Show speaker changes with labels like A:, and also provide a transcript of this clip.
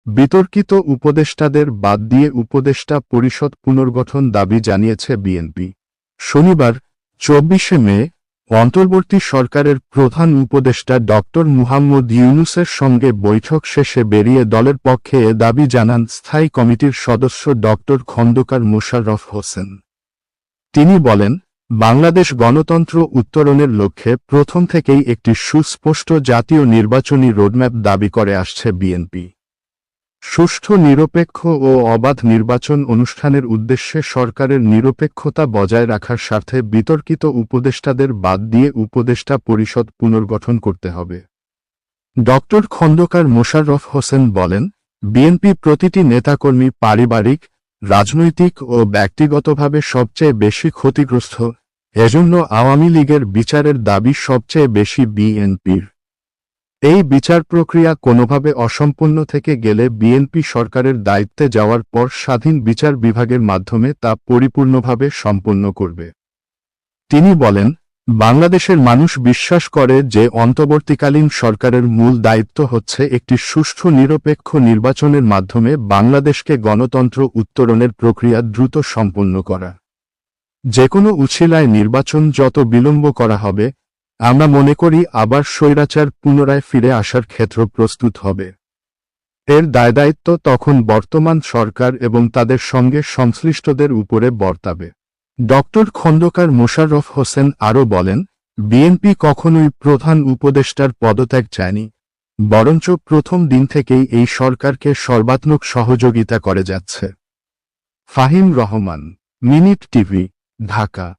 A: বিতর্কিত উপদেষ্টাদের বাদ দিয়ে উপদেষ্টা পরিষদ পুনর্গঠন দাবি জানিয়েছে বিএনপি। শনিবার 24শে মে অন্তর্বর্তী সরকারের প্রধান উপদেষ্টা ড. মুহাম্মদ ইউনূসের সঙ্গে বৈঠক শেষে বেরিয়ে দলের পক্ষে এ দাবি জানান স্থায়ী কমিটির সদস্য ড. খন্দকার মোশাররফ হোসেন। তিনি বলেন, বাংলাদেশ গণতন্ত্র উত্তরণের লক্ষ্যে প্রথম থেকেই একটি সুস্পষ্ট জাতীয় নির্বাচনী রোডম্যাপ দাবি করে আসছে বিএনপি। সুষ্ঠু, নিরপেক্ষ ও অবাধ নির্বাচন অনুষ্ঠানের উদ্দেশ্যে সরকারের নিরপেক্ষতা বজায় রাখার স্বার্থে বিতর্কিত উপদেষ্টাদের বাদ দিয়ে উপদেষ্টা পরিষদ পুনর্গঠন করতে হবে। ড. খন্দকার মোশাররফ হোসেন বলেন, বিএনপি প্রতিটি নেতাকর্মী পারিবারিক, রাজনৈতিক ও ব্যক্তিগতভাবে সবচেয়ে বেশি ক্ষতিগ্রস্ত, এজন্য আওয়ামী লীগের বিচারের দাবি সবচেয়ে বেশি বিএনপির। এই বিচার প্রক্রিয়া কোনোভাবে অসম্পূর্ণ থেকে গেলে বিএনপি সরকারের দায়িত্বে যাওয়ার পর স্বাধীন বিচার বিভাগের মাধ্যমে তা পরিপূর্ণভাবে সম্পন্ন করবে। তিনি বলেন, বাংলাদেশের মানুষ বিশ্বাস করে যে অন্তর্বর্তীকালীন সরকারের মূল দায়িত্ব হচ্ছে একটি সুষ্ঠু, নিরপেক্ষ নির্বাচনের মাধ্যমে বাংলাদেশকে গণতন্ত্র উত্তরণের প্রক্রিয়া দ্রুত সম্পন্ন করা। যেকোনো উছিলায় নির্বাচন যত বিলম্ব করা হবে, আমরা মনে করি আবার স্বৈরাচার পুনরায় ফিরে আসার ক্ষেত্র প্রস্তুত হবে। এর দায়দায়িত্ব তখন বর্তমান সরকার এবং তাদের সঙ্গে সংশ্লিষ্টদের উপরে বর্তাবে। ড. খন্দকার মোশাররফ হোসেন আরও বলেন, বিএনপি কখনোই প্রধান উপদেষ্টার পদত্যাগ চায়নি, বরঞ্চ প্রথম দিন থেকেই এই সরকারকে সর্বাত্মক সহযোগিতা করে যাচ্ছে। Fahim Rahman, minute TV, Dhaka.